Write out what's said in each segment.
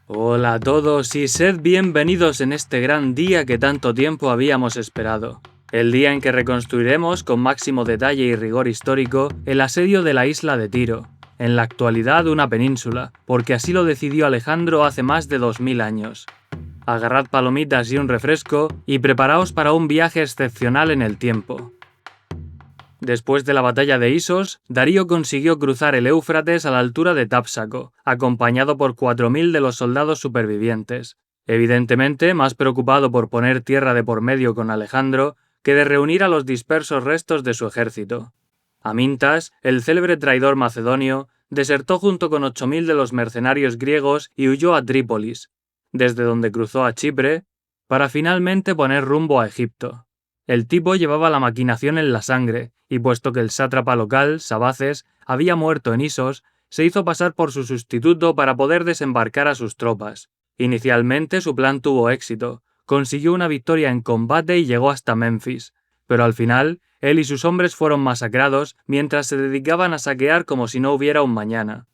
Hola a todos y sed bienvenidos en este gran día que tanto tiempo habíamos esperado. El día en que reconstruiremos con máximo detalle y rigor histórico el asedio de la isla de Tiro, en la actualidad una península, porque así lo decidió Alejandro hace más de 2000 años. Agarrad palomitas y un refresco y preparaos para un viaje excepcional en el tiempo. Después de la batalla de Isos, Darío consiguió cruzar el Éufrates a la altura de Tápsaco, acompañado por 4000 de los soldados supervivientes. Evidentemente, más preocupado por poner tierra de por medio con Alejandro que de reunir a los dispersos restos de su ejército. Amintas, el célebre traidor macedonio, desertó junto con 8000 de los mercenarios griegos y huyó a Trípolis, desde donde cruzó a Chipre, para finalmente poner rumbo a Egipto. El tipo llevaba la maquinación en la sangre, y puesto que el sátrapa local, Sabaces, había muerto en Isos, se hizo pasar por su sustituto para poder desembarcar a sus tropas. Inicialmente su plan tuvo éxito, consiguió una victoria en combate y llegó hasta Memphis, pero al final, él y sus hombres fueron masacrados mientras se dedicaban a saquear como si no hubiera un mañana.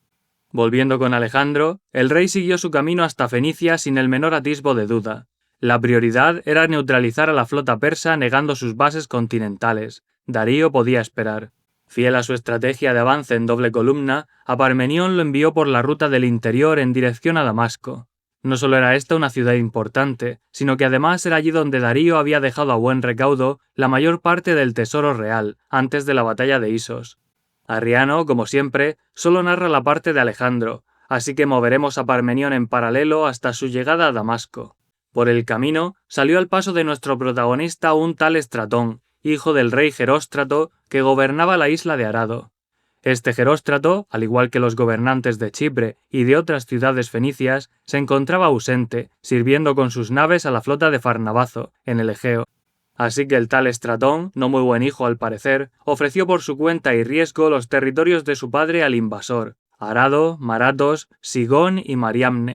Volviendo con Alejandro, el rey siguió su camino hasta Fenicia sin el menor atisbo de duda. La prioridad era neutralizar a la flota persa negando sus bases continentales. Darío podía esperar. Fiel a su estrategia de avance en doble columna, a Parmenión lo envió por la ruta del interior en dirección a Damasco. No solo era esta una ciudad importante, sino que además era allí donde Darío había dejado a buen recaudo la mayor parte del tesoro real, antes de la batalla de Isos. Arriano, como siempre, solo narra la parte de Alejandro, así que moveremos a Parmenión en paralelo hasta su llegada a Damasco. Por el camino, salió al paso de nuestro protagonista un tal Estratón, hijo del rey Jeróstrato, que gobernaba la isla de Arado. Este Jeróstrato, al igual que los gobernantes de Chipre y de otras ciudades fenicias, se encontraba ausente, sirviendo con sus naves a la flota de Farnabazo, en el Egeo. Así que el tal Estratón, no muy buen hijo al parecer, ofreció por su cuenta y riesgo los territorios de su padre al invasor, Arado, Maratos, Sigón y Mariamne.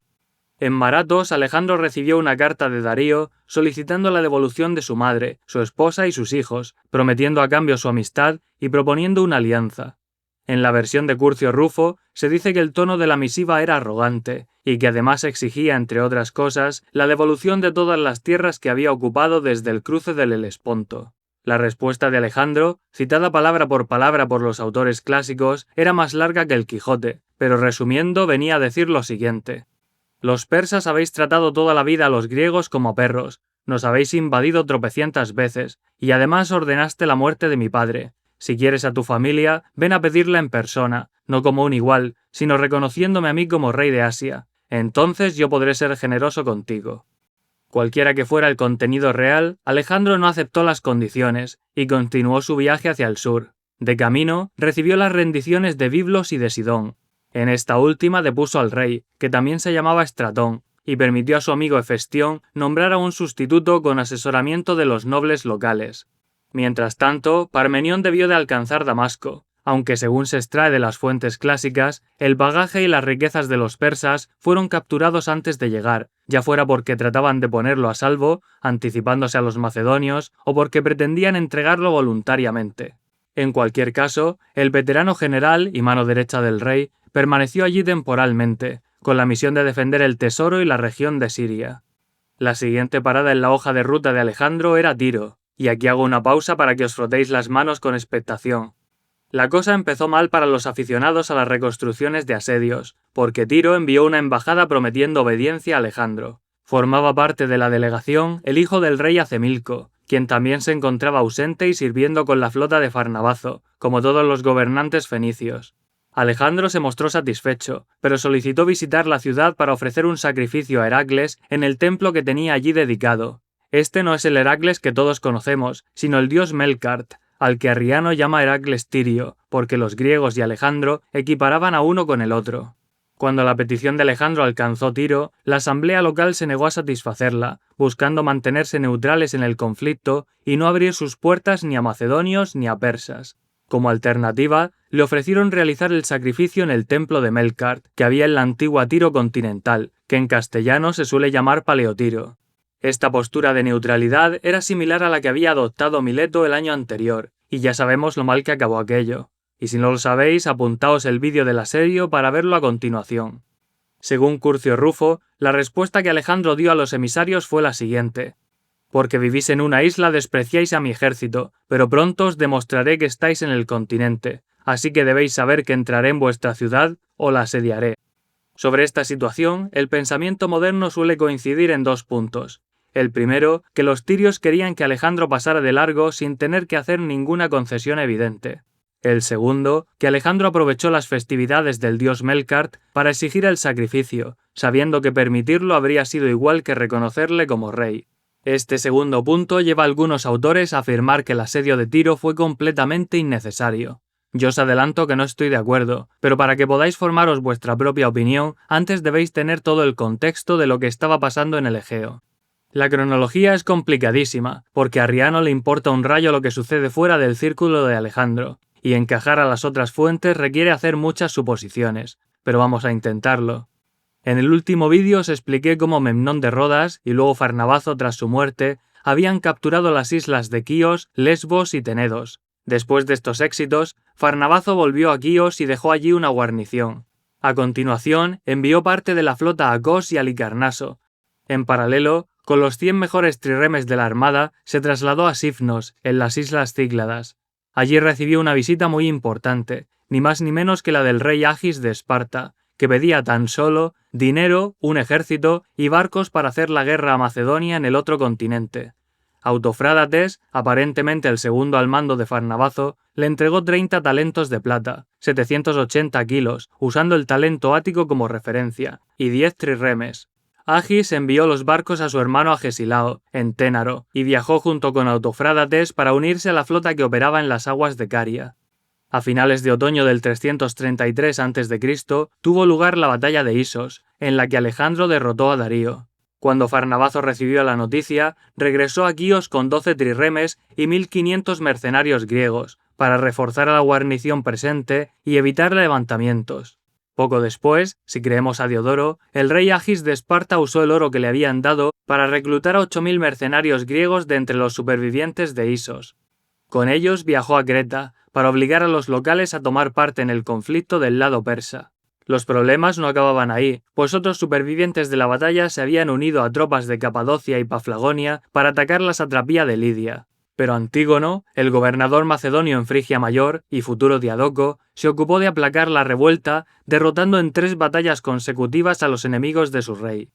En Maratos, Alejandro recibió una carta de Darío solicitando la devolución de su madre, su esposa y sus hijos, prometiendo a cambio su amistad y proponiendo una alianza. En la versión de Curcio Rufo se dice que el tono de la misiva era arrogante y que además exigía, entre otras cosas, la devolución de todas las tierras que había ocupado desde el cruce del Helesponto. La respuesta de Alejandro, citada palabra por palabra por los autores clásicos, era más larga que el Quijote, pero resumiendo venía a decir lo siguiente: los persas habéis tratado toda la vida a los griegos como perros, nos habéis invadido tropecientas veces, y además ordenaste la muerte de mi padre. Si quieres a tu familia, ven a pedirla en persona, no como un igual, sino reconociéndome a mí como rey de Asia. Entonces yo podré ser generoso contigo. Cualquiera que fuera el contenido real, Alejandro no aceptó las condiciones, y continuó su viaje hacia el sur. De camino, recibió las rendiciones de Biblos y de Sidón. En esta última depuso al rey, que también se llamaba Estratón, y permitió a su amigo Hefestión nombrar a un sustituto con asesoramiento de los nobles locales. Mientras tanto, Parmenión debió de alcanzar Damasco, aunque según se extrae de las fuentes clásicas, el bagaje y las riquezas de los persas fueron capturados antes de llegar, ya fuera porque trataban de ponerlo a salvo, anticipándose a los macedonios, o porque pretendían entregarlo voluntariamente. En cualquier caso, el veterano general y mano derecha del rey permaneció allí temporalmente, con la misión de defender el tesoro y la región de Siria. La siguiente parada en la hoja de ruta de Alejandro era Tiro, y aquí hago una pausa para que os frotéis las manos con expectación. La cosa empezó mal para los aficionados a las reconstrucciones de asedios, porque Tiro envió una embajada prometiendo obediencia a Alejandro. Formaba parte de la delegación el hijo del rey Acemilco, quien también se encontraba ausente y sirviendo con la flota de Farnabazo, como todos los gobernantes fenicios. Alejandro se mostró satisfecho, pero solicitó visitar la ciudad para ofrecer un sacrificio a Heracles en el templo que tenía allí dedicado. Este no es el Heracles que todos conocemos, sino el dios Melkart, al que Arriano llama Heracles Tirio, porque los griegos y Alejandro equiparaban a uno con el otro. Cuando la petición de Alejandro alcanzó Tiro, la asamblea local se negó a satisfacerla, buscando mantenerse neutrales en el conflicto y no abrir sus puertas ni a macedonios ni a persas. Como alternativa, le ofrecieron realizar el sacrificio en el templo de Melkart, que había en la antigua Tiro continental, que en castellano se suele llamar Paleotiro. Esta postura de neutralidad era similar a la que había adoptado Mileto el año anterior, y ya sabemos lo mal que acabó aquello. Y si no lo sabéis, apuntaos el vídeo del asedio para verlo a continuación. Según Curcio Rufo, la respuesta que Alejandro dio a los emisarios fue la siguiente: porque vivís en una isla despreciáis a mi ejército, pero pronto os demostraré que estáis en el continente, así que debéis saber que entraré en vuestra ciudad o la asediaré. Sobre esta situación, el pensamiento moderno suele coincidir en dos puntos. El primero, que los tirios querían que Alejandro pasara de largo sin tener que hacer ninguna concesión evidente. El segundo, que Alejandro aprovechó las festividades del dios Melkart para exigir el sacrificio, sabiendo que permitirlo habría sido igual que reconocerle como rey. Este segundo punto lleva a algunos autores a afirmar que el asedio de Tiro fue completamente innecesario. Yo os adelanto que no estoy de acuerdo, pero para que podáis formaros vuestra propia opinión, antes debéis tener todo el contexto de lo que estaba pasando en el Egeo. La cronología es complicadísima, porque a Arriano le importa un rayo lo que sucede fuera del círculo de Alejandro, y encajar a las otras fuentes requiere hacer muchas suposiciones, pero vamos a intentarlo. En el último vídeo os expliqué cómo Memnón de Rodas y luego Farnabazo tras su muerte habían capturado las islas de Quíos, Lesbos y Tenedos. Después de estos éxitos, Farnabazo volvió a Quíos y dejó allí una guarnición. A continuación, envió parte de la flota a Kos y a Licarnaso. En paralelo, con los 100 mejores trirremes de la armada, se trasladó a Sifnos, en las islas Cícladas. Allí recibió una visita muy importante, ni más ni menos que la del rey Agis de Esparta, que pedía tan solo dinero, un ejército y barcos para hacer la guerra a Macedonia en el otro continente. Autofrádates, aparentemente el segundo al mando de Farnabazo, le entregó 30 talentos de plata, 780 kilos, usando el talento ático como referencia, y 10 trirremes. Agis envió los barcos a su hermano Agesilao, en Ténaro, y viajó junto con Autofrádates para unirse a la flota que operaba en las aguas de Caria. A finales de otoño del 333 a.C. tuvo lugar la batalla de Isos, en la que Alejandro derrotó a Darío. Cuando Farnabazo recibió la noticia, regresó a Quíos con 12 trirremes y 1500 mercenarios griegos, para reforzar a la guarnición presente y evitar levantamientos. Poco después, si creemos a Diodoro, el rey Agis de Esparta usó el oro que le habían dado para reclutar a 8000 mercenarios griegos de entre los supervivientes de Isos. Con ellos viajó a Creta, para obligar a los locales a tomar parte en el conflicto del lado persa. Los problemas no acababan ahí, pues otros supervivientes de la batalla se habían unido a tropas de Capadocia y Paflagonia para atacar la satrapía de Lidia. Pero Antígono, el gobernador macedonio en Frigia Mayor y futuro Diadoco, se ocupó de aplacar la revuelta, derrotando en 3 batallas consecutivas a los enemigos de su rey.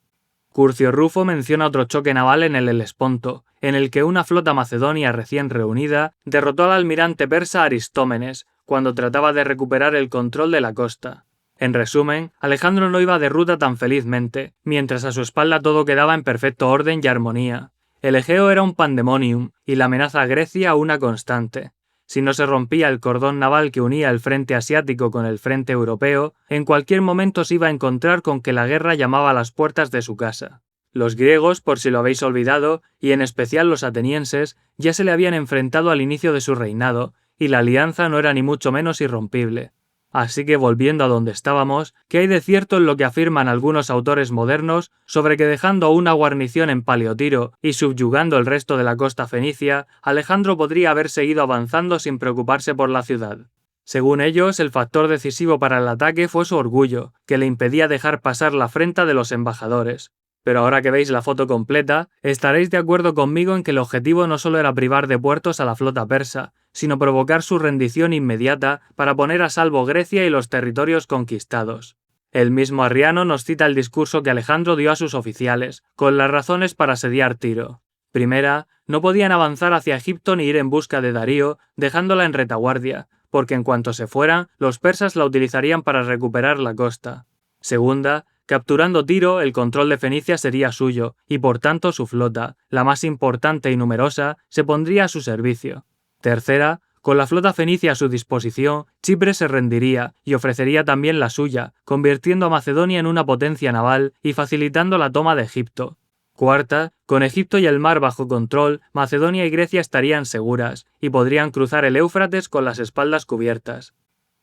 Curcio Rufo menciona otro choque naval en el Helesponto, en el que una flota macedonia recién reunida derrotó al almirante persa Aristómenes, cuando trataba de recuperar el control de la costa. En resumen, Alejandro no iba de ruta tan felizmente, mientras a su espalda todo quedaba en perfecto orden y armonía. El Egeo era un pandemonium, y la amenaza a Grecia una constante. Si no se rompía el cordón naval que unía el frente asiático con el frente europeo, en cualquier momento se iba a encontrar con que la guerra llamaba a las puertas de su casa. Los griegos, por si lo habéis olvidado, y en especial los atenienses, ya se le habían enfrentado al inicio de su reinado, y la alianza no era ni mucho menos irrompible. Así que volviendo a donde estábamos, ¿qué hay de cierto en lo que afirman algunos autores modernos sobre que dejando una guarnición en Paleotiro y subyugando el resto de la costa fenicia, Alejandro podría haber seguido avanzando sin preocuparse por la ciudad? Según ellos, el factor decisivo para el ataque fue su orgullo, que le impedía dejar pasar la afrenta de los embajadores. Pero ahora que veis la foto completa, estaréis de acuerdo conmigo en que el objetivo no solo era privar de puertos a la flota persa, sino provocar su rendición inmediata para poner a salvo Grecia y los territorios conquistados. El mismo Arriano nos cita el discurso que Alejandro dio a sus oficiales, con las razones para asediar Tiro. Primera, no podían avanzar hacia Egipto ni ir en busca de Darío, dejándola en retaguardia, porque en cuanto se fuera, los persas la utilizarían para recuperar la costa. Segunda, capturando Tiro, el control de Fenicia sería suyo, y por tanto su flota, la más importante y numerosa, se pondría a su servicio. Tercera, con la flota fenicia a su disposición, Chipre se rendiría y ofrecería también la suya, convirtiendo a Macedonia en una potencia naval y facilitando la toma de Egipto. Cuarta, con Egipto y el mar bajo control, Macedonia y Grecia estarían seguras, y podrían cruzar el Éufrates con las espaldas cubiertas.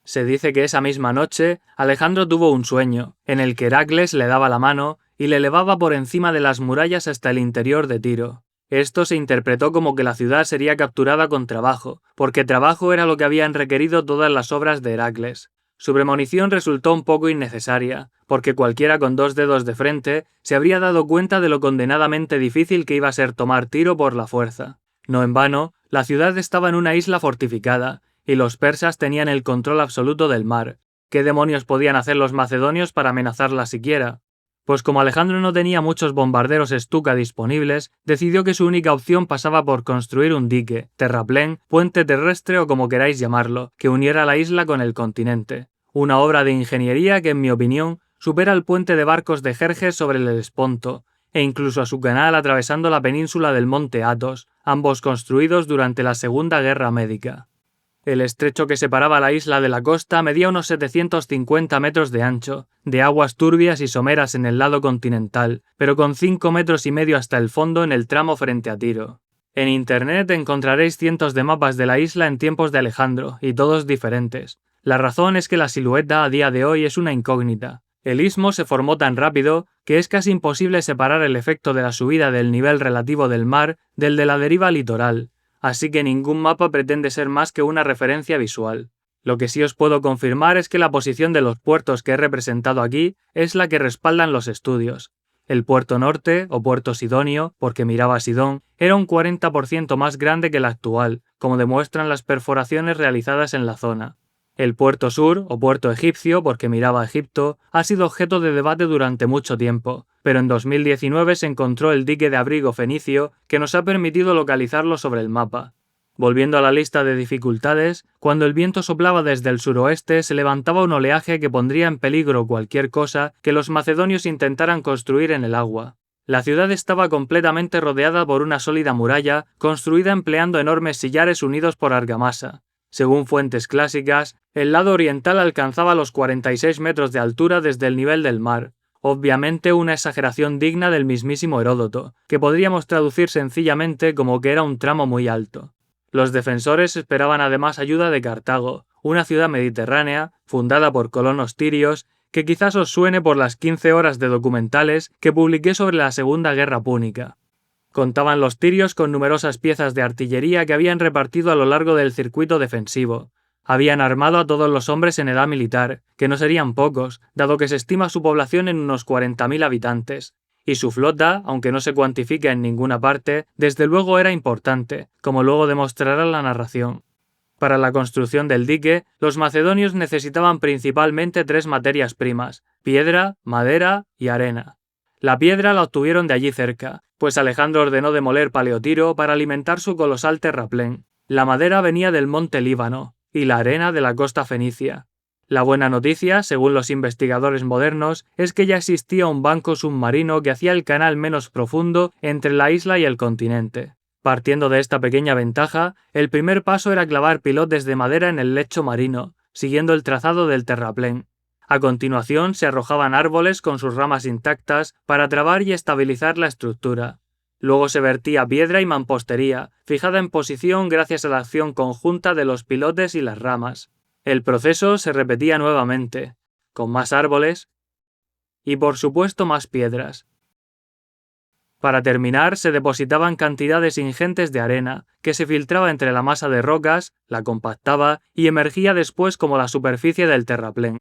Se dice que esa misma noche, Alejandro tuvo un sueño, en el que Heracles le daba la mano y le elevaba por encima de las murallas hasta el interior de Tiro. Esto se interpretó como que la ciudad sería capturada con trabajo, porque trabajo era lo que habían requerido todas las obras de Heracles. Su premonición resultó un poco innecesaria, porque cualquiera con 2 dedos de frente se habría dado cuenta de lo condenadamente difícil que iba a ser tomar Tiro por la fuerza. No en vano, la ciudad estaba en una isla fortificada, y los persas tenían el control absoluto del mar. ¿Qué demonios podían hacer los macedonios para amenazarla siquiera? Pues como Alejandro no tenía muchos bombarderos Stuka disponibles, decidió que su única opción pasaba por construir un dique, terraplén, puente terrestre o como queráis llamarlo, que uniera la isla con el continente. Una obra de ingeniería que, en mi opinión, supera el puente de barcos de Jerjes sobre el Helesponto, e incluso a su canal atravesando la península del monte Athos, ambos construidos durante la Segunda Guerra Médica. El estrecho que separaba la isla de la costa medía unos 750 metros de ancho, de aguas turbias y someras en el lado continental, pero con 5,5 metros hasta el fondo en el tramo frente a Tiro. En internet encontraréis cientos de mapas de la isla en tiempos de Alejandro, y todos diferentes. La razón es que la silueta a día de hoy es una incógnita. El istmo se formó tan rápido que es casi imposible separar el efecto de la subida del nivel relativo del mar del de la deriva litoral, así que ningún mapa pretende ser más que una referencia visual. Lo que sí os puedo confirmar es que la posición de los puertos que he representado aquí es la que respaldan los estudios. El puerto norte, o puerto sidonio, porque miraba a Sidón, era un 40% más grande que el actual, como demuestran las perforaciones realizadas en la zona. El puerto sur, o puerto egipcio, porque miraba a Egipto, ha sido objeto de debate durante mucho tiempo, pero en 2019 se encontró el dique de abrigo fenicio que nos ha permitido localizarlo sobre el mapa. Volviendo a la lista de dificultades, cuando el viento soplaba desde el suroeste se levantaba un oleaje que pondría en peligro cualquier cosa que los macedonios intentaran construir en el agua. La ciudad estaba completamente rodeada por una sólida muralla construida empleando enormes sillares unidos por argamasa. Según fuentes clásicas, el lado oriental alcanzaba los 46 metros de altura desde el nivel del mar, obviamente una exageración digna del mismísimo Heródoto, que podríamos traducir sencillamente como que era un tramo muy alto. Los defensores esperaban además ayuda de Cartago, una ciudad mediterránea, fundada por colonos tirios, que quizás os suene por las 15 horas de documentales que publiqué sobre la Segunda Guerra Púnica. Contaban los tirios con numerosas piezas de artillería que habían repartido a lo largo del circuito defensivo. Habían armado a todos los hombres en edad militar, que no serían pocos, dado que se estima su población en unos 40.000 habitantes. Y su flota, aunque no se cuantifica en ninguna parte, desde luego era importante, como luego demostrará la narración. Para la construcción del dique, los macedonios necesitaban principalmente 3 materias primas: piedra, madera y arena. La piedra la obtuvieron de allí cerca, pues Alejandro ordenó demoler Paleotiro para alimentar su colosal terraplén. La madera venía del monte Líbano, y la arena de la costa fenicia. La buena noticia, según los investigadores modernos, es que ya existía un banco submarino que hacía el canal menos profundo entre la isla y el continente. Partiendo de esta pequeña ventaja, el primer paso era clavar pilotes de madera en el lecho marino, siguiendo el trazado del terraplén. A continuación se arrojaban árboles con sus ramas intactas para trabar y estabilizar la estructura. Luego se vertía piedra y mampostería, fijada en posición gracias a la acción conjunta de los pilotes y las ramas. El proceso se repetía nuevamente, con más árboles y por supuesto más piedras. Para terminar, se depositaban cantidades ingentes de arena, que se filtraba entre la masa de rocas, la compactaba y emergía después como la superficie del terraplén.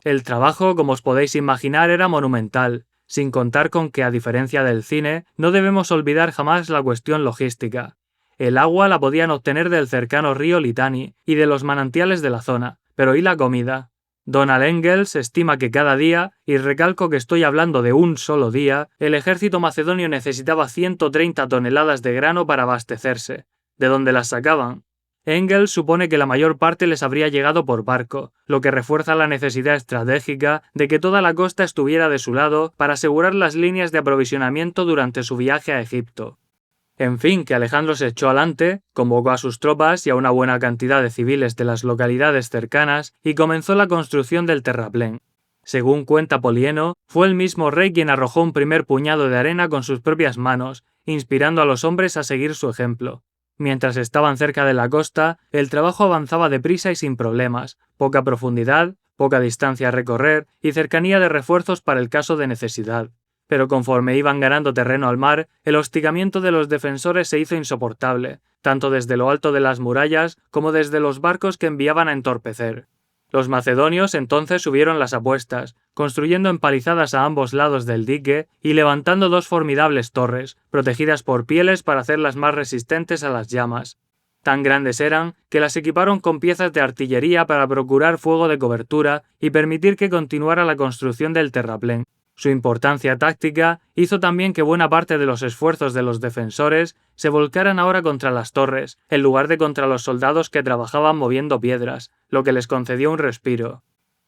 El trabajo, como os podéis imaginar, era monumental, sin contar con que, a diferencia del cine, no debemos olvidar jamás la cuestión logística. El agua la podían obtener del cercano río Litani y de los manantiales de la zona, pero ¿y la comida? Donald Engels estima que cada día, y recalco que estoy hablando de un solo día, el ejército macedonio necesitaba 130 toneladas de grano para abastecerse. ¿De dónde las sacaban? Engels supone que la mayor parte les habría llegado por barco, lo que refuerza la necesidad estratégica de que toda la costa estuviera de su lado para asegurar las líneas de aprovisionamiento durante su viaje a Egipto. En fin, que Alejandro se echó adelante, convocó a sus tropas y a una buena cantidad de civiles de las localidades cercanas y comenzó la construcción del terraplén. Según cuenta Polieno, fue el mismo rey quien arrojó un primer puñado de arena con sus propias manos, inspirando a los hombres a seguir su ejemplo. Mientras estaban cerca de la costa, el trabajo avanzaba deprisa y sin problemas, poca profundidad, poca distancia a recorrer y cercanía de refuerzos para el caso de necesidad. Pero conforme iban ganando terreno al mar, el hostigamiento de los defensores se hizo insoportable, tanto desde lo alto de las murallas como desde los barcos que enviaban a entorpecer. Los macedonios entonces subieron las apuestas, construyendo empalizadas a ambos lados del dique y levantando dos formidables torres, protegidas por pieles para hacerlas más resistentes a las llamas. Tan grandes eran que las equiparon con piezas de artillería para procurar fuego de cobertura y permitir que continuara la construcción del terraplén. Su importancia táctica hizo también que buena parte de los esfuerzos de los defensores se volcaran ahora contra las torres, en lugar de contra los soldados que trabajaban moviendo piedras, lo que les concedió un respiro.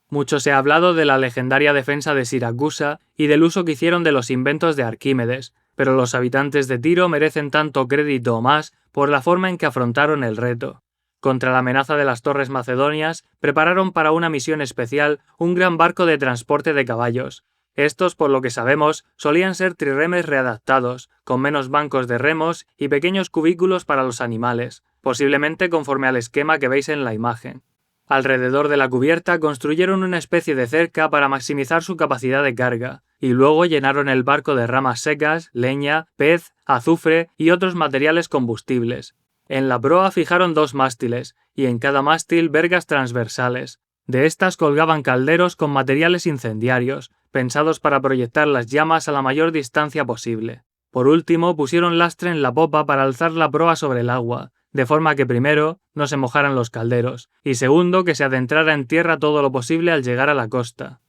Mucho se ha hablado de la legendaria defensa de Siracusa y del uso que hicieron de los inventos de Arquímedes, pero los habitantes de Tiro merecen tanto crédito o más por la forma en que afrontaron el reto. Contra la amenaza de las torres macedonias, prepararon para una misión especial un gran barco de transporte de caballos. Estos, por lo que sabemos, solían ser trirremes readaptados, con menos bancos de remos y pequeños cubículos para los animales, posiblemente conforme al esquema que veis en la imagen. Alrededor de la cubierta construyeron una especie de cerca para maximizar su capacidad de carga, y luego llenaron el barco de ramas secas, leña, pez, azufre y otros materiales combustibles. En la proa fijaron 2 mástiles, y en cada mástil vergas transversales. De estas colgaban calderos con materiales incendiarios, pensados para proyectar las llamas a la mayor distancia posible. Por último, pusieron lastre en la popa para alzar la proa sobre el agua, de forma que primero, no se mojaran los calderos, y segundo, que se adentrara en tierra todo lo posible al llegar a la costa.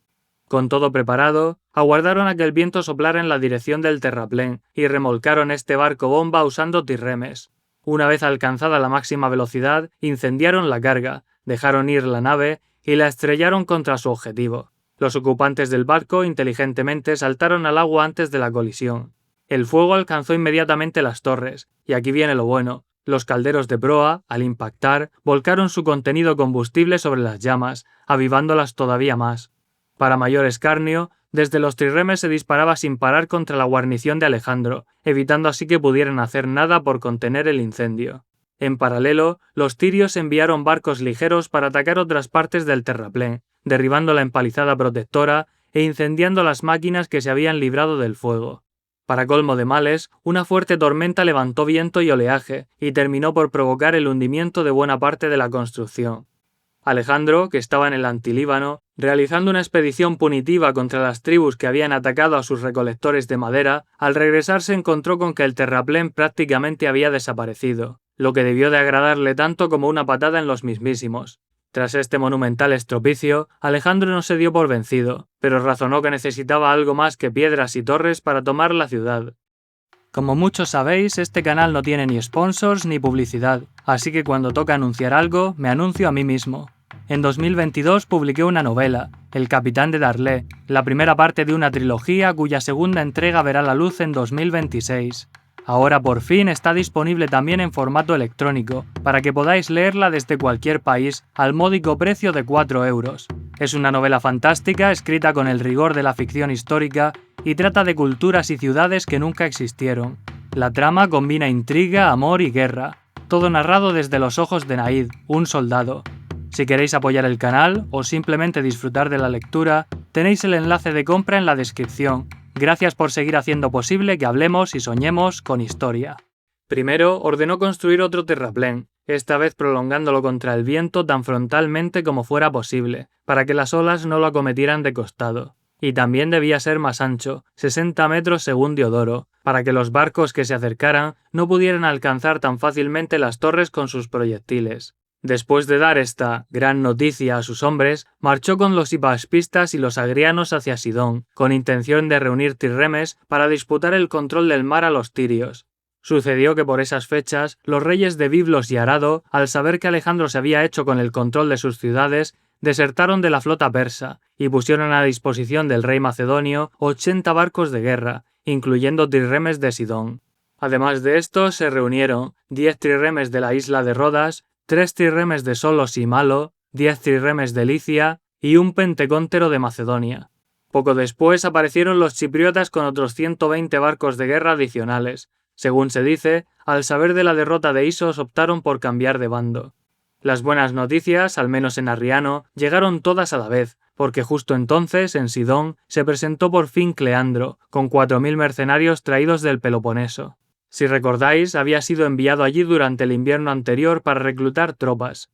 Con todo preparado, aguardaron a que el viento soplara en la dirección del terraplén y remolcaron este barco bomba usando tirremes. Una vez alcanzada la máxima velocidad, incendiaron la carga, dejaron ir la nave y la estrellaron contra su objetivo. Los ocupantes del barco inteligentemente saltaron al agua antes de la colisión. El fuego alcanzó inmediatamente las torres, y aquí viene lo bueno. Los calderos de proa, al impactar, volcaron su contenido combustible sobre las llamas, avivándolas todavía más. Para mayor escarnio, desde los trirremes se disparaba sin parar contra la guarnición de Alejandro, evitando así que pudieran hacer nada por contener el incendio. En paralelo, los tirios enviaron barcos ligeros para atacar otras partes del terraplén, derribando la empalizada protectora e incendiando las máquinas que se habían librado del fuego. Para colmo de males, una fuerte tormenta levantó viento y oleaje y terminó por provocar el hundimiento de buena parte de la construcción. Alejandro, que estaba en el Antilíbano, realizando una expedición punitiva contra las tribus que habían atacado a sus recolectores de madera, al regresar se encontró con que el terraplén prácticamente había desaparecido, lo que debió de agradarle tanto como una patada en los mismísimos. Tras este monumental estropicio, Alejandro no se dio por vencido, pero razonó que necesitaba algo más que piedras y torres para tomar la ciudad. Como muchos sabéis, este canal no tiene ni sponsors ni publicidad, así que cuando toca anunciar algo, me anuncio a mí mismo. En 2022 publiqué una novela, El Capitán de Darlé, la primera parte de una trilogía cuya segunda entrega verá la luz en 2026. Ahora por fin está disponible también en formato electrónico, para que podáis leerla desde cualquier país al módico precio de 4 euros. Es una novela fantástica escrita con el rigor de la ficción histórica y trata de culturas y ciudades que nunca existieron. La trama combina intriga, amor y guerra, todo narrado desde los ojos de Naid, un soldado. Si queréis apoyar el canal o simplemente disfrutar de la lectura, tenéis el enlace de compra en la descripción. Gracias por seguir haciendo posible que hablemos y soñemos con historia. Primero, ordenó construir otro terraplén, esta vez prolongándolo contra el viento tan frontalmente como fuera posible, para que las olas no lo acometieran de costado. Y también debía ser más ancho, 60 metros según Diodoro, para que los barcos que se acercaran no pudieran alcanzar tan fácilmente las torres con sus proyectiles. Después de dar esta gran noticia a sus hombres, marchó con los hipaspistas y los agrianos hacia Sidón, con intención de reunir trirremes para disputar el control del mar a los tirios. Sucedió que por esas fechas, los reyes de Biblos y Arado, al saber que Alejandro se había hecho con el control de sus ciudades, desertaron de la flota persa y pusieron a disposición del rey macedonio 80 barcos de guerra, incluyendo trirremes de Sidón. Además de estos se reunieron 10 trirremes de la isla de Rodas, 3 trirremes de Solos y Malo, 10 trirremes de Licia y un pentecóntero de Macedonia. Poco después aparecieron los chipriotas con otros 120 barcos de guerra adicionales. Según se dice, al saber de la derrota de Isos optaron por cambiar de bando. Las buenas noticias, al menos en Arriano, llegaron todas a la vez, porque justo entonces, en Sidón, se presentó por fin Cleandro, con 4.000 mercenarios traídos del Peloponeso. Si recordáis, había sido enviado allí durante el invierno anterior para reclutar tropas.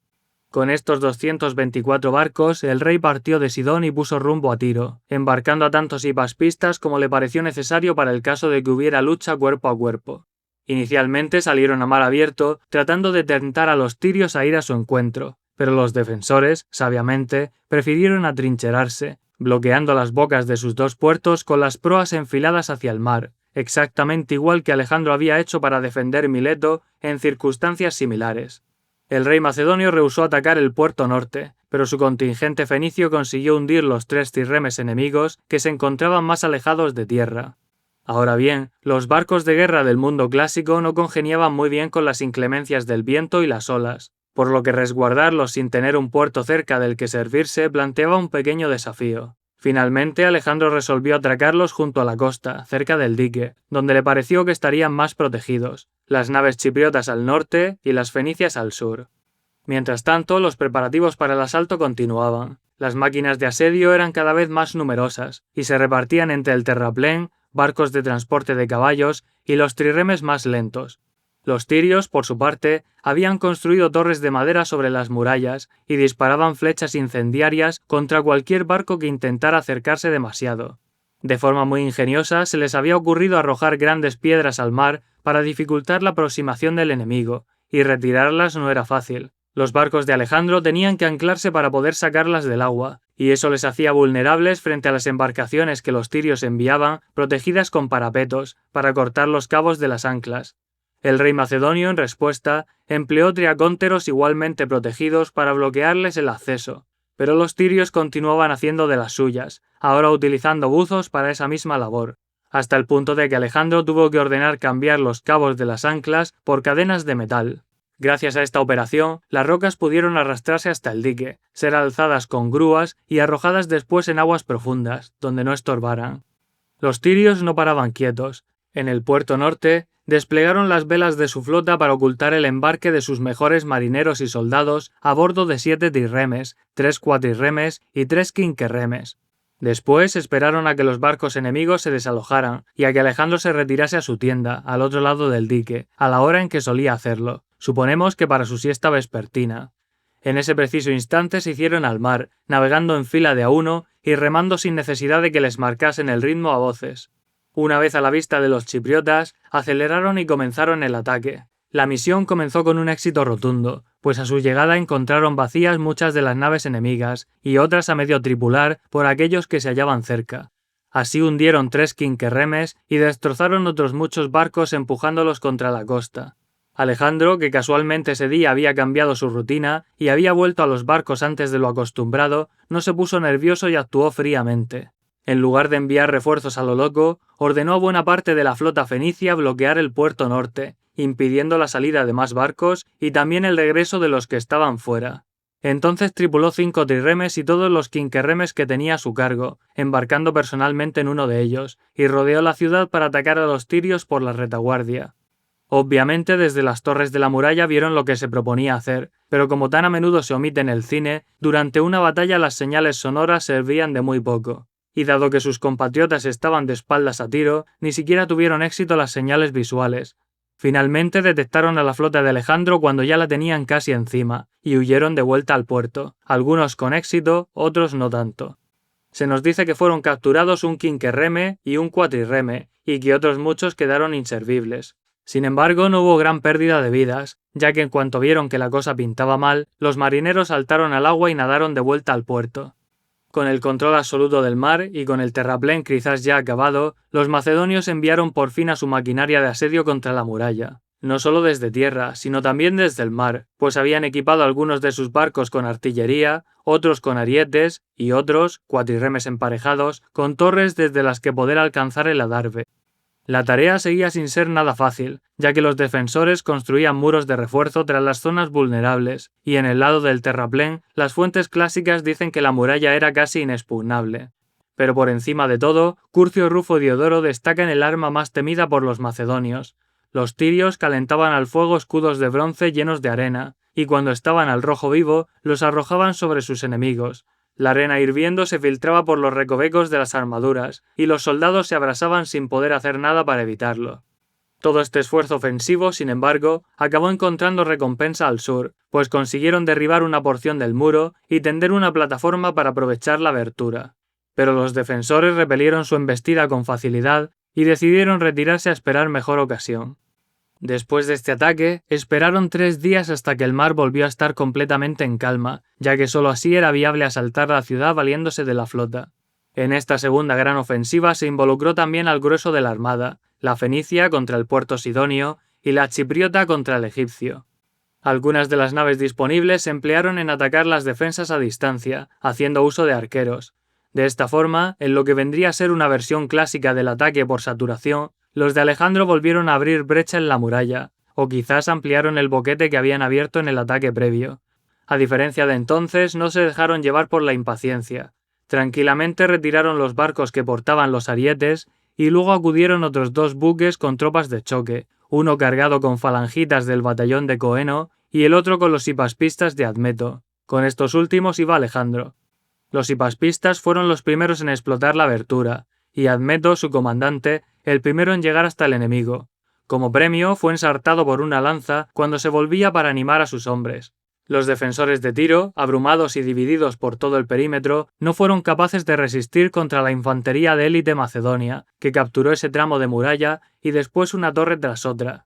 Con estos 224 barcos, el rey partió de Sidón y puso rumbo a Tiro, embarcando a tantos hipaspistas como le pareció necesario para el caso de que hubiera lucha cuerpo a cuerpo. Inicialmente salieron a mar abierto, tratando de tentar a los tirios a ir a su encuentro, pero los defensores, sabiamente, prefirieron atrincherarse, bloqueando las bocas de sus dos puertos con las proas enfiladas hacia el mar, exactamente igual que Alejandro había hecho para defender Mileto en circunstancias similares. El rey macedonio rehusó atacar el puerto norte, pero su contingente fenicio consiguió hundir los 3 trirremes enemigos que se encontraban más alejados de tierra. Ahora bien, los barcos de guerra del mundo clásico no congeniaban muy bien con las inclemencias del viento y las olas, por lo que resguardarlos sin tener un puerto cerca del que servirse planteaba un pequeño desafío. Finalmente, Alejandro resolvió atracarlos junto a la costa, cerca del dique, donde le pareció que estarían más protegidos, las naves chipriotas al norte y las fenicias al sur. Mientras tanto, los preparativos para el asalto continuaban. Las máquinas de asedio eran cada vez más numerosas, y se repartían entre el terraplén, barcos de transporte de caballos y los trirremes más lentos. Los tirios, por su parte, habían construido torres de madera sobre las murallas y disparaban flechas incendiarias contra cualquier barco que intentara acercarse demasiado. De forma muy ingeniosa se les había ocurrido arrojar grandes piedras al mar para dificultar la aproximación del enemigo, y retirarlas no era fácil. Los barcos de Alejandro tenían que anclarse para poder sacarlas del agua, y eso les hacía vulnerables frente a las embarcaciones que los tirios enviaban, protegidas con parapetos, para cortar los cabos de las anclas. El rey macedonio, en respuesta, empleó triacónteros igualmente protegidos para bloquearles el acceso, pero los tirios continuaban haciendo de las suyas, ahora utilizando buzos para esa misma labor, hasta el punto de que Alejandro tuvo que ordenar cambiar los cabos de las anclas por cadenas de metal. Gracias a esta operación, las rocas pudieron arrastrarse hasta el dique, ser alzadas con grúas y arrojadas después en aguas profundas, donde no estorbaran. Los tirios no paraban quietos. En el puerto norte, desplegaron las velas de su flota para ocultar el embarque de sus mejores marineros y soldados a bordo de 7 trirremes, 3 cuatrirremes y 3 quinquerremes. Después esperaron a que los barcos enemigos se desalojaran y a que Alejandro se retirase a su tienda, al otro lado del dique, a la hora en que solía hacerlo, suponemos que para su siesta vespertina. En ese preciso instante se hicieron al mar, navegando en fila de a uno y remando sin necesidad de que les marcasen el ritmo a voces. Una vez a la vista de los chipriotas, aceleraron y comenzaron el ataque. La misión comenzó con un éxito rotundo, pues a su llegada encontraron vacías muchas de las naves enemigas y otras a medio tripular por aquellos que se hallaban cerca. Así hundieron 3 quinquerremes y destrozaron otros muchos barcos empujándolos contra la costa. Alejandro, que casualmente ese día había cambiado su rutina y había vuelto a los barcos antes de lo acostumbrado, no se puso nervioso y actuó fríamente. En lugar de enviar refuerzos a lo loco, ordenó a buena parte de la flota fenicia bloquear el puerto norte, impidiendo la salida de más barcos y también el regreso de los que estaban fuera. Entonces tripuló 5 trirremes y todos los quinquerremes que tenía a su cargo, embarcando personalmente en uno de ellos, y rodeó la ciudad para atacar a los tirios por la retaguardia. Obviamente desde las torres de la muralla vieron lo que se proponía hacer, pero como tan a menudo se omite en el cine, durante una batalla las señales sonoras servían de muy poco. Y dado que sus compatriotas estaban de espaldas a Tiro, ni siquiera tuvieron éxito las señales visuales. Finalmente detectaron a la flota de Alejandro cuando ya la tenían casi encima, y huyeron de vuelta al puerto, algunos con éxito, otros no tanto. Se nos dice que fueron capturados un quinquerreme y un cuatrirreme, y que otros muchos quedaron inservibles. Sin embargo, no hubo gran pérdida de vidas, ya que en cuanto vieron que la cosa pintaba mal, los marineros saltaron al agua y nadaron de vuelta al puerto. Con el control absoluto del mar y con el terraplén quizás ya acabado, los macedonios enviaron por fin a su maquinaria de asedio contra la muralla. No solo desde tierra, sino también desde el mar, pues habían equipado algunos de sus barcos con artillería, otros con arietes y otros, cuatrirremes emparejados, con torres desde las que poder alcanzar el adarve. La tarea seguía sin ser nada fácil, ya que los defensores construían muros de refuerzo tras las zonas vulnerables, y en el lado del terraplén, las fuentes clásicas dicen que la muralla era casi inexpugnable. Pero por encima de todo, Curcio Rufo Diodoro destaca en el arma más temida por los macedonios. Los tirios calentaban al fuego escudos de bronce llenos de arena, y cuando estaban al rojo vivo, los arrojaban sobre sus enemigos. La arena hirviendo se filtraba por los recovecos de las armaduras, y los soldados se abrasaban sin poder hacer nada para evitarlo. Todo este esfuerzo ofensivo, sin embargo, acabó encontrando recompensa al sur, pues consiguieron derribar una porción del muro y tender una plataforma para aprovechar la abertura. Pero los defensores repelieron su embestida con facilidad y decidieron retirarse a esperar mejor ocasión. Después de este ataque, esperaron 3 días hasta que el mar volvió a estar completamente en calma, ya que solo así era viable asaltar la ciudad valiéndose de la flota. En esta segunda gran ofensiva se involucró también al grueso de la armada, la fenicia contra el puerto sidonio y la chipriota contra el egipcio. Algunas de las naves disponibles se emplearon en atacar las defensas a distancia, haciendo uso de arqueros. De esta forma, en lo que vendría a ser una versión clásica del ataque por saturación, los de Alejandro volvieron a abrir brecha en la muralla, o quizás ampliaron el boquete que habían abierto en el ataque previo. A diferencia de entonces, no se dejaron llevar por la impaciencia. Tranquilamente retiraron los barcos que portaban los arietes y luego acudieron otros 2 buques con tropas de choque, uno cargado con falangitas del batallón de Coeno y el otro con los hipaspistas de Admeto. Con estos últimos iba Alejandro. Los hipaspistas fueron los primeros en explotar la abertura, y Admeto, su comandante, el primero en llegar hasta el enemigo. Como premio, fue ensartado por una lanza cuando se volvía para animar a sus hombres. Los defensores de Tiro, abrumados y divididos por todo el perímetro, no fueron capaces de resistir contra la infantería de élite macedonia, que capturó ese tramo de muralla y después una torre tras otra.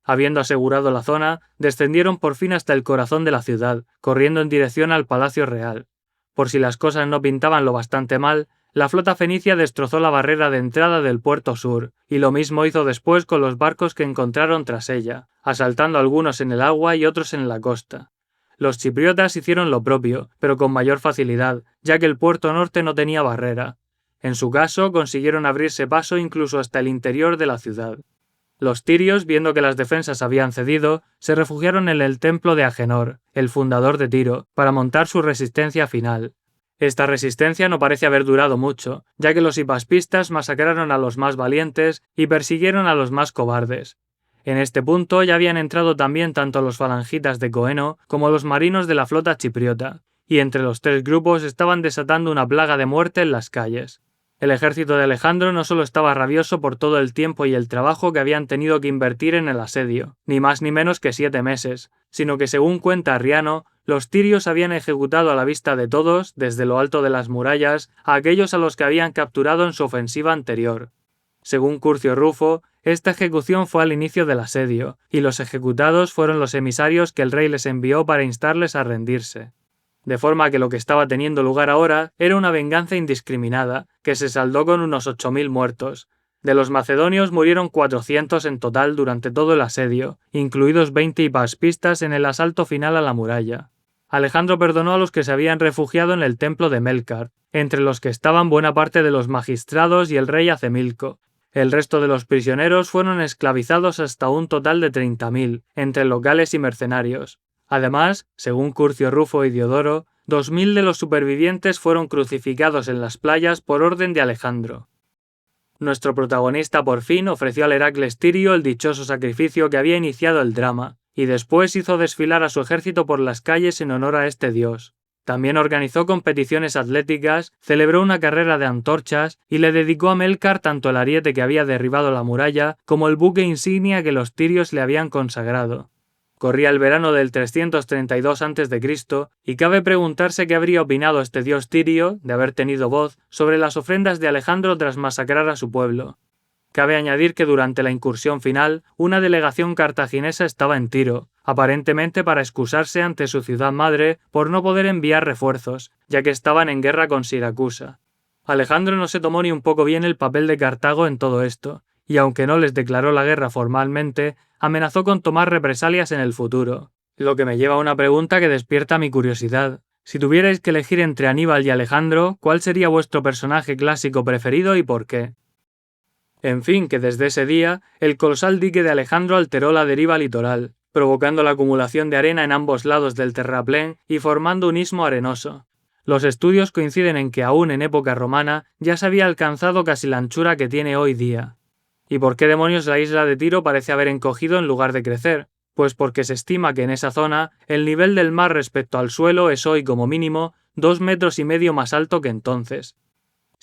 Habiendo asegurado la zona, descendieron por fin hasta el corazón de la ciudad, corriendo en dirección al Palacio Real. Por si las cosas no pintaban lo bastante mal, la flota fenicia destrozó la barrera de entrada del puerto sur, y lo mismo hizo después con los barcos que encontraron tras ella, asaltando algunos en el agua y otros en la costa. Los chipriotas hicieron lo propio, pero con mayor facilidad, ya que el puerto norte no tenía barrera. En su caso, consiguieron abrirse paso incluso hasta el interior de la ciudad. Los tirios, viendo que las defensas habían cedido, se refugiaron en el templo de Agenor, el fundador de Tiro, para montar su resistencia final. Esta resistencia no parece haber durado mucho, ya que los hipaspistas masacraron a los más valientes y persiguieron a los más cobardes. En este punto ya habían entrado también tanto los falangitas de Coeno como los marinos de la flota chipriota, y entre los 3 grupos estaban desatando una plaga de muerte en las calles. El ejército de Alejandro no solo estaba rabioso por todo el tiempo y el trabajo que habían tenido que invertir en el asedio, ni más ni menos que 7 meses, sino que según cuenta Arriano, los tirios habían ejecutado a la vista de todos, desde lo alto de las murallas, a aquellos a los que habían capturado en su ofensiva anterior. Según Curcio Rufo, esta ejecución fue al inicio del asedio, y los ejecutados fueron los emisarios que el rey les envió para instarles a rendirse. De forma que lo que estaba teniendo lugar ahora era una venganza indiscriminada, que se saldó con unos 8.000 muertos. De los macedonios murieron 400 en total durante todo el asedio, incluidos 20 hipaspistas en el asalto final a la muralla. Alejandro perdonó a los que se habían refugiado en el templo de Melkart, entre los que estaban buena parte de los magistrados y el rey Acemilco. El resto de los prisioneros fueron esclavizados hasta un total de 30.000, entre locales y mercenarios. Además, según Curcio Rufo y Diodoro, 2.000 de los supervivientes fueron crucificados en las playas por orden de Alejandro. Nuestro protagonista por fin ofreció al Heracles Tirio el dichoso sacrificio que había iniciado el drama, y después hizo desfilar a su ejército por las calles en honor a este dios. También organizó competiciones atléticas, celebró una carrera de antorchas y le dedicó a Melkart tanto el ariete que había derribado la muralla como el buque insignia que los tirios le habían consagrado. Corría el verano del 332 a.C. y cabe preguntarse qué habría opinado este dios tirio, de haber tenido voz, sobre las ofrendas de Alejandro tras masacrar a su pueblo. Cabe añadir que durante la incursión final, una delegación cartaginesa estaba en Tiro, aparentemente para excusarse ante su ciudad madre por no poder enviar refuerzos, ya que estaban en guerra con Siracusa. Alejandro no se tomó ni un poco bien el papel de Cartago en todo esto, y aunque no les declaró la guerra formalmente, amenazó con tomar represalias en el futuro. Lo que me lleva a una pregunta que despierta mi curiosidad. Si tuvierais que elegir entre Aníbal y Alejandro, ¿cuál sería vuestro personaje clásico preferido y por qué? En fin, que desde ese día, el colosal dique de Alejandro alteró la deriva litoral, provocando la acumulación de arena en ambos lados del terraplén y formando un istmo arenoso. Los estudios coinciden en que aún en época romana ya se había alcanzado casi la anchura que tiene hoy día. ¿Y por qué demonios la isla de Tiro parece haber encogido en lugar de crecer? Pues porque se estima que en esa zona el nivel del mar respecto al suelo es hoy como mínimo 2,5 metros más alto que entonces.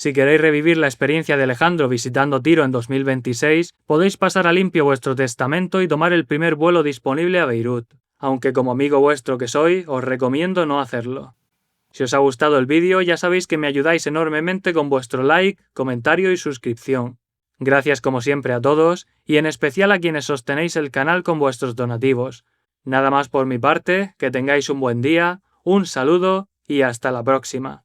Si queréis revivir la experiencia de Alejandro visitando Tiro en 2026, podéis pasar a limpio vuestro testamento y tomar el primer vuelo disponible a Beirut, aunque como amigo vuestro que soy, os recomiendo no hacerlo. Si os ha gustado el vídeo, ya sabéis que me ayudáis enormemente con vuestro like, comentario y suscripción. Gracias como siempre a todos, y en especial a quienes sostenéis el canal con vuestros donativos. Nada más por mi parte, que tengáis un buen día, un saludo y hasta la próxima.